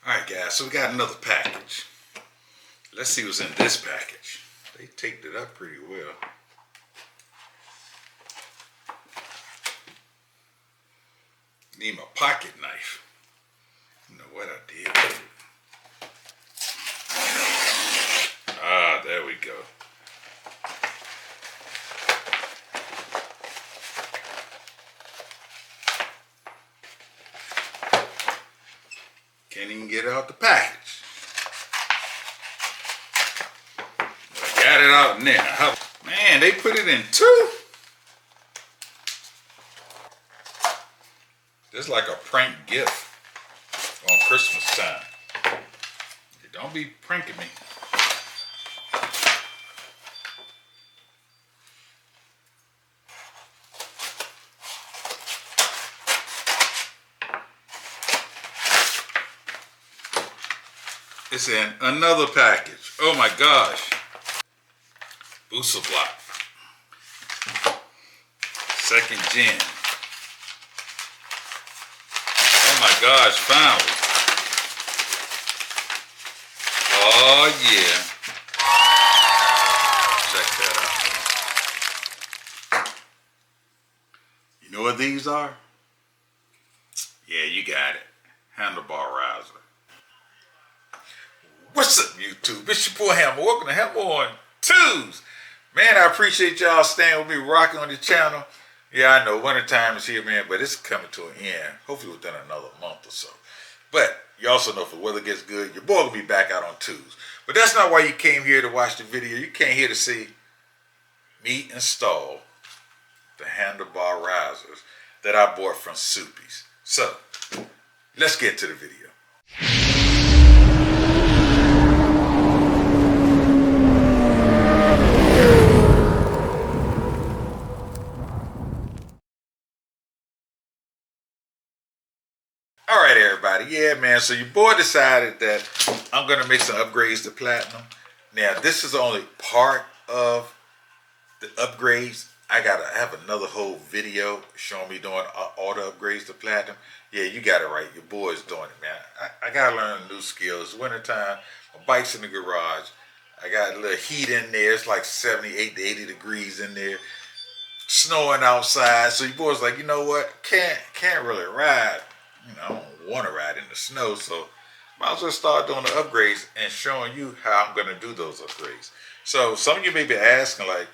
Alright guys, so we got another package. Let's see what's in this package. They taped it up pretty well. Need my pocket knife. You know what I did with it. Ah, there we go. Can't even get it out the package. I got it out in there. Man, they put it in two. This is like a prank gift on Christmas time. Don't be pranking me. It's in another package. Oh my gosh. Busa block. Second gen. Oh my gosh, finally. Oh yeah. Check that out. You know what these are? Yeah, you got it. Handlebar riser. What's up, YouTube? It's your boy Hammer. Welcome to Hammer on Tues. Man, I appreciate y'all staying with me, rocking on the channel. Yeah, I know wintertime is here, man, but it's coming to an end. Hopefully within another month or so. But you also know if the weather gets good, your boy will be back out on Tues. But that's not why you came here to watch the video. You came here to see me install the handlebar risers that I bought from Suzuki's. So, let's get to the video. Alright everybody, yeah man, so your boy decided that I'm going to make some upgrades to platinum. Now this is only part of the upgrades. I have another whole video showing me doing all the upgrades to platinum. Yeah, you got it right, your boy's doing it, man. I got to learn new skills. It's wintertime, my bike's in the garage. I got a little heat in there, it's like 78 to 80 degrees in there. Snowing outside, so your boy's like, you know what, can't really ride. You know, I don't want to ride in the snow, so might as well start doing the upgrades and showing you how I'm going to do those upgrades. So some of you may be asking, like,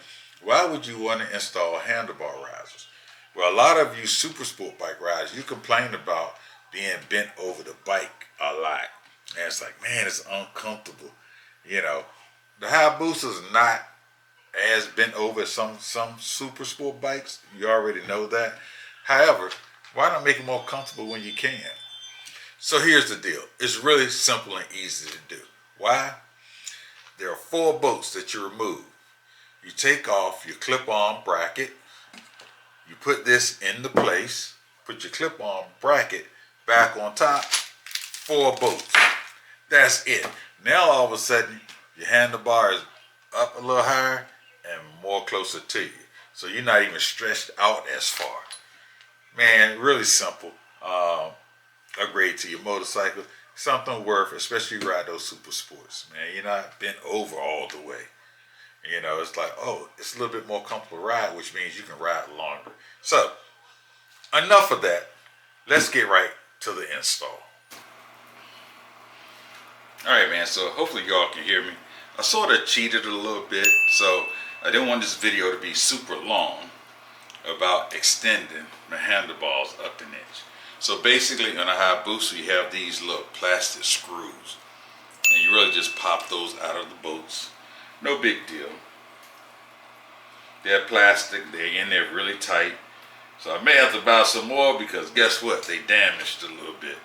why would you want to install handlebar risers? Well, a lot of you super sport bike riders, you complain about being bent over the bike a lot. And it's like, man, it's uncomfortable. You know, the Hayabusa is not as bent over as some super sport bikes. You already know that. However, why not make it more comfortable when you can? So here's the deal. It's really simple and easy to do. Why? There are 4 bolts that you remove. You take off your clip-on bracket. You put this into place. Put your clip-on bracket back on top. 4 bolts. That's it. Now all of a sudden, your handlebar is up a little higher and more closer to you. So you're not even stretched out as far. Man, really simple. Upgrade to your motorcycle. Something worth, especially you ride those super sports. Man, you're not bent over all the way. You know, it's like, oh, it's a little bit more comfortable ride, which means you can ride longer. So, enough of that. Let's get right to the install. Alright, man, so hopefully y'all can hear me. I sort of cheated a little bit, so I didn't want this video to be super long about extending my handlebars up an inch. So basically on a Hayabusa you have these little plastic screws and you really just pop those out of the bolts. No big deal. They're plastic, they're in there really tight. So I may have to buy some more because guess what? They damaged a little bit.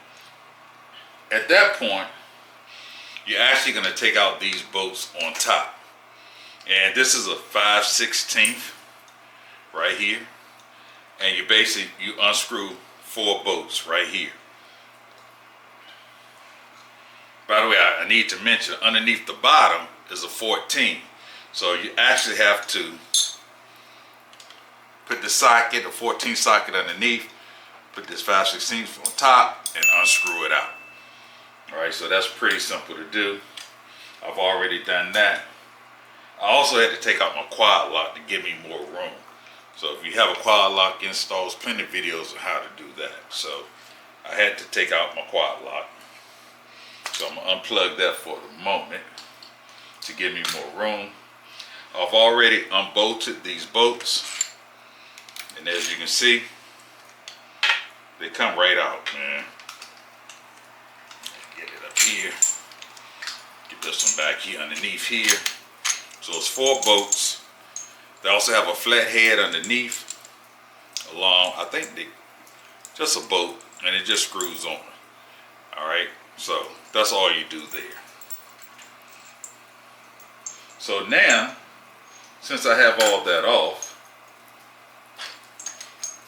At that point, you're actually going to take out these bolts on top. And this is a 5/16 right here. And you unscrew 4 bolts right here. By the way, I need to mention underneath the bottom is a 14. So you actually have to put the socket, a 14 socket underneath, put this 5/16 on top and unscrew it out. Alright, Alright, so that's pretty simple to do. I've already done that. I also had to take out my quad lock to give me more room. So if you have a quad lock installed, there's plenty of videos on how to do that. So I had to take out my quad lock. So I'm going to unplug that for the moment to give me more room. I've already unbolted these bolts. And as you can see, they come right out, man. Get it up here. Get this one back here underneath here. So it's 4 bolts. They also have a flat head underneath. Along, I think they just a bolt, and it just screws on. Alright, so that's all you do there. So now, since I have all that off,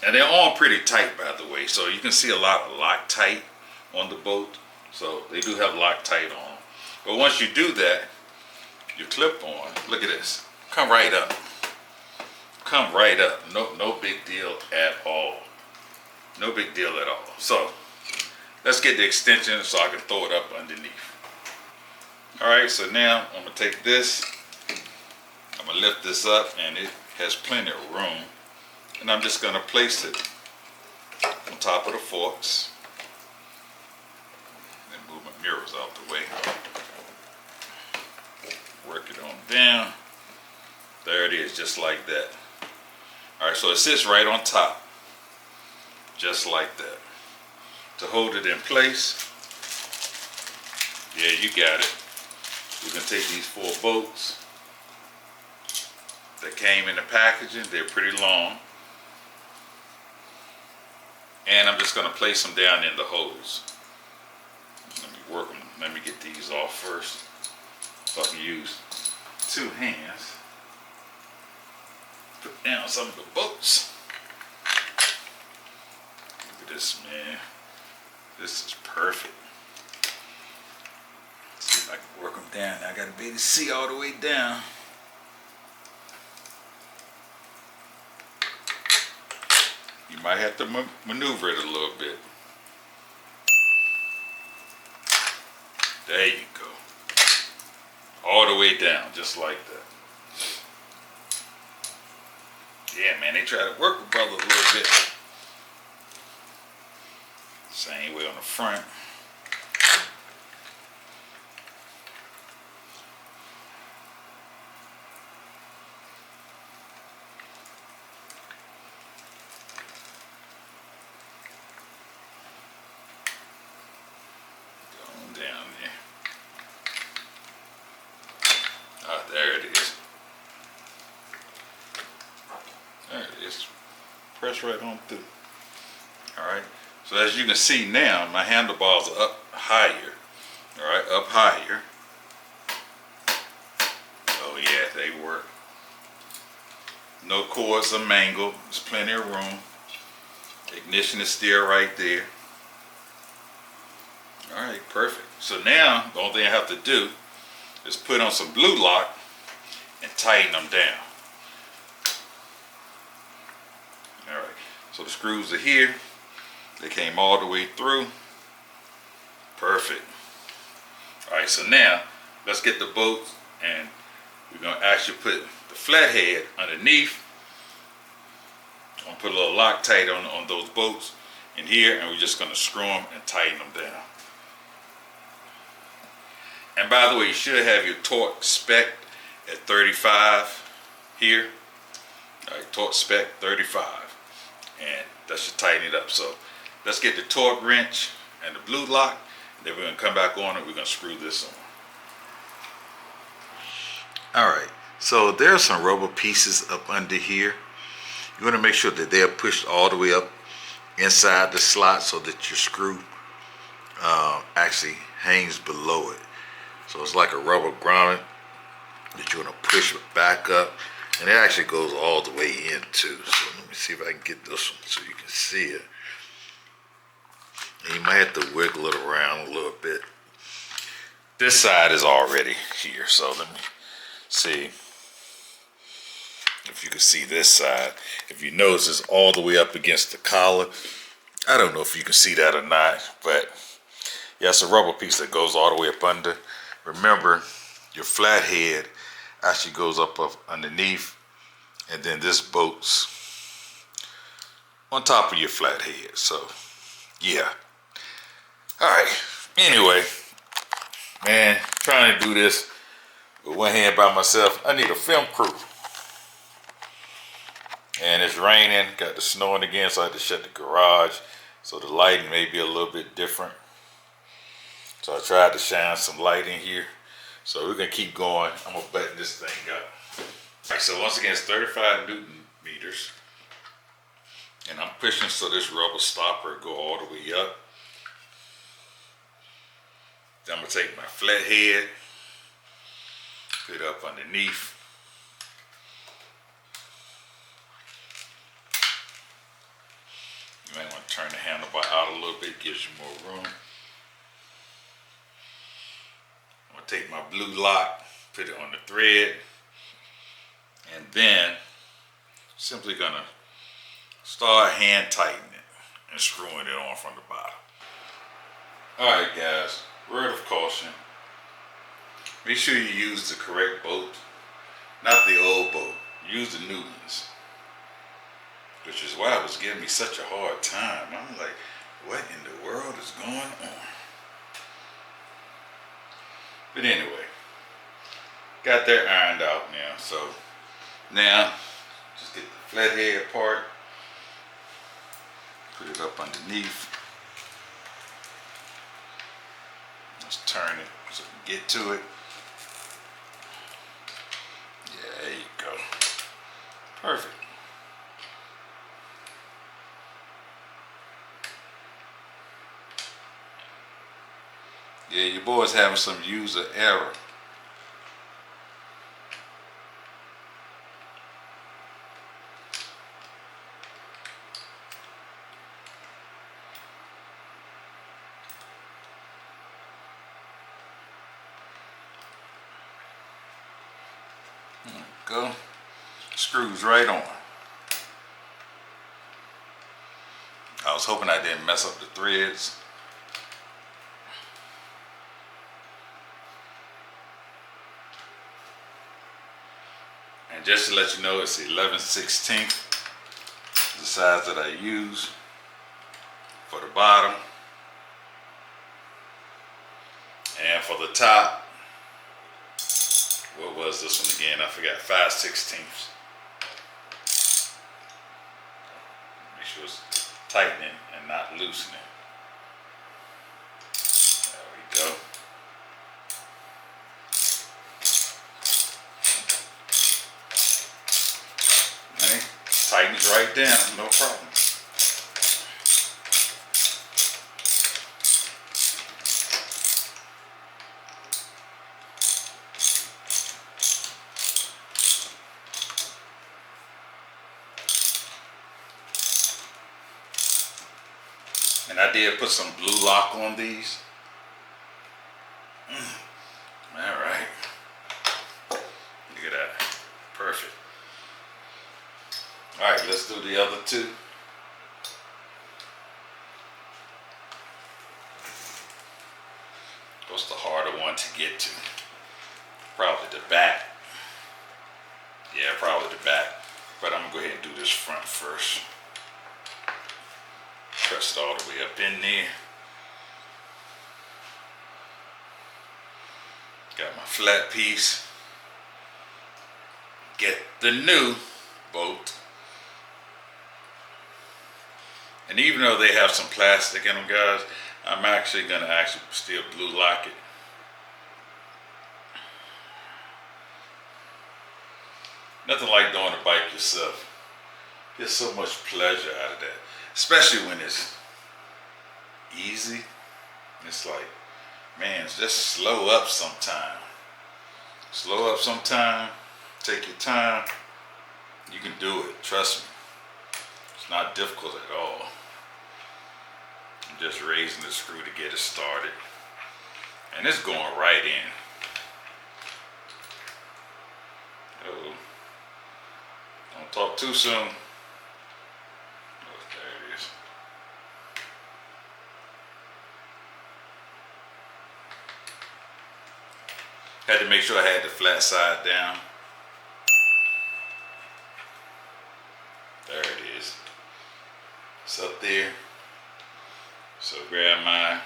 and they're on pretty tight, by the way, so you can see a lot of Loctite on the bolt. So they do have Loctite on. But once you do that, your clip on, look at this, come right up. Come right up. No big deal at all. No big deal at all. So let's get the extension so I can throw it up underneath. Alright, so now I'm going to take this, I'm going to lift this up, and it has plenty of room. And I'm just going to place it on top of the forks. Then move my mirrors out the way. Work it on down. There it is, just like that. Alright, so it sits right on top. Just like that. To hold it in place, yeah, you got it. We're going to take these 4 bolts that came in the packaging. They're pretty long. And I'm just going to place them down in the holes. Let me work them. Let me get these off first, so I can use 2 hands. Put down some of the bolts. Look at this, man. This is perfect. Let's see if I can work them down. I got to be able to see all the way down. You might have to maneuver it a little bit. There you go. All the way down, just like that. Yeah, man, they try to work with brother a little bit. Same way on the front. Down there. Ah, there it is. There it is. Press right on through. Alright. So as you can see now, my handlebars are up higher. Alright, up higher. Oh yeah, they work. No cords are mangled. There's plenty of room. Ignition is still right there. Alright, perfect. So now, the only thing I have to do is put on some blue lock and tighten them down. Alright, so the screws are here. They came all the way through. Perfect. Alright, so now, let's get the bolts, and we're going to actually put the flathead underneath. I'm going to put a little Loctite on those bolts in here, and we're just going to screw them and tighten them down. And by the way, you should have your torque spec at 35 here. All right, torque spec 35. And that should tighten it up. So let's get the torque wrench and the blue lock. And then we're going to come back on and we're going to screw this on. All right, so there's some rubber pieces up under here. You want to make sure that they're pushed all the way up inside the slot so that your screw actually hangs below it. So it's like a rubber grommet that you want to push back up, and it actually goes all the way in too. So let me see if I can get this one so you can see it. And you might have to wiggle it around a little bit. This side is already here, so let me see if you can see this side. If you notice, it's all the way up against the collar. I don't know if you can see that or not, but Yeah, it's a rubber piece that goes all the way up under. Remember, your flat head actually goes up underneath, and then this bolts on top of your flat head. So, yeah. All right. Anyway, man, trying to do this with one hand by myself. I need a film crew. And it's raining, got the snowing again, so I had to shut the garage. So the lighting may be a little bit different. So I tried to shine some light in here. So we're gonna keep going. I'm gonna button this thing up. All right, so once again, it's 35 Newton meters. And I'm pushing so this rubber stopper go all the way up. Then I'm gonna take my flat head, put it up underneath. You might want to turn the handlebar out a little bit, gives you more room. I'm gonna take my blue lock, put it on the thread, and then simply gonna start hand tightening it and screwing it on from the bottom. Alright guys, word of caution. Make sure you use the correct bolt, not the old bolt. Use the new ones. Which is why it was giving me such a hard time. I'm like, what in the world is going on? But anyway, got that ironed out now. So now, just get the flat head part, put it up underneath. Let's turn it so we can get to it. Yeah, there you go. Perfect. Yeah, your boy's having some user error. There we go. Screws right on. I was hoping I didn't mess up the threads. And just to let you know, it's 11/16, the size that I use for the bottom. And for the top, what was this one again? I forgot, 5/16. Make sure it's tightening and not loosening. There we go. Tightens right down, no problem. And I did put some blue lock on these. All right. Look at that. Perfect. All right, let's do the other two. What's the harder one to get to? Probably the back. Yeah, probably the back. But I'm gonna go ahead and do this front first. Press it all the way up in there. Got my flat piece. Get the new bolt. And even though they have some plastic in them, guys, I'm actually gonna still blue lock it. Nothing like doing a bike yourself. Get so much pleasure out of that. Especially when it's easy. It's like, man, just slow up sometime. Slow up sometime. Take your time. You can do it, trust me. It's not difficult at all. I'm just raising the screw to get it started. And it's going right in. Oh, don't talk too soon. Oh, there it is. Had to make sure I had the flat side down. There it is. It's up there. So grab my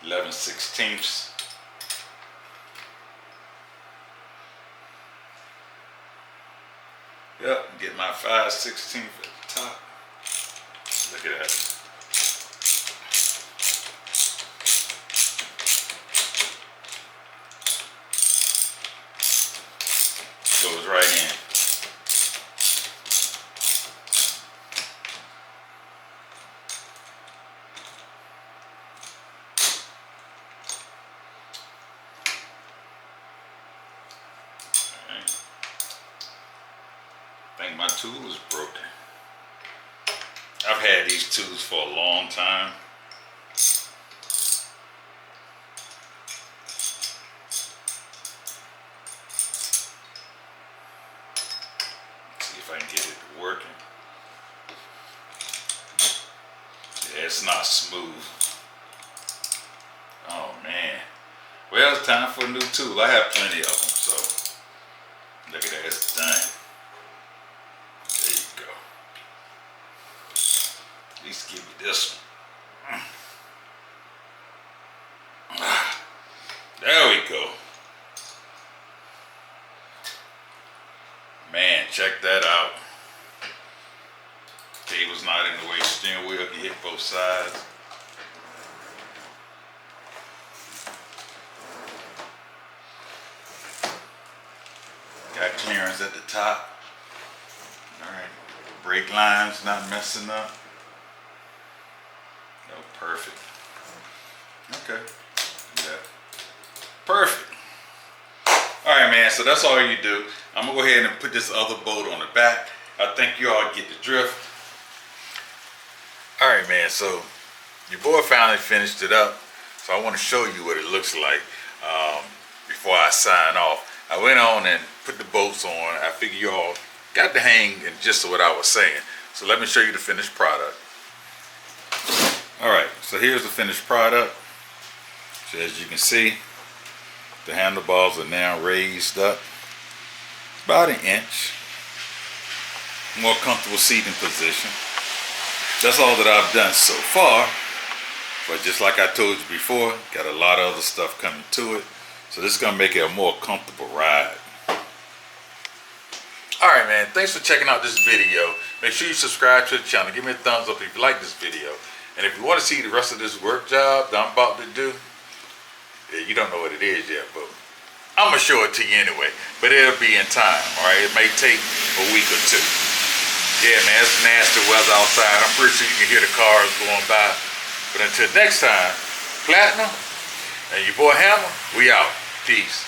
(11/16). Yep, get my 5/16 at the top. Look at that. Goes right in. I think my tool is broken. I've had these tools for a long time. See if I can get it working. Yeah, it's not smooth. Oh man. Well, it's time for a new tool. I have plenty of them, so look at that, it's done. There you go. At least give me this one. There we go. Man, check that out. Cable's not in the way. Steering wheel can hit both sides. Got clearance at the top. Alright. Brake lines not messing up. No, perfect. Okay. Yeah. Perfect. Alright, man, so that's all you do. I'm gonna go ahead and put this other bolt on the back. I think you all get the drift. Alright, man, so your boy finally finished it up. So I want to show you what it looks like before I sign off. I went on and put the bolts on. I figure you all got the hang and gist of what I was saying. So let me show you the finished product. Alright, so here's the finished product. So as you can see, the handlebars are now raised up about an inch. More comfortable seating position. That's all that I've done so far. But just like I told you before, got a lot of other stuff coming to it. So this is going to make it a more comfortable ride. Alright, man, thanks for checking out this video. Make sure you subscribe to the channel. Give me a thumbs up if you like this video. And if you want to see the rest of this work job that I'm about to do, yeah, you don't know what it is yet, but I'm going to show it to you anyway. But it'll be in time, alright? It may take a week or two. Yeah, man, it's nasty weather outside. I'm pretty sure you can hear the cars going by. But until next time, Platinum and your boy Hammer, we out. Peace.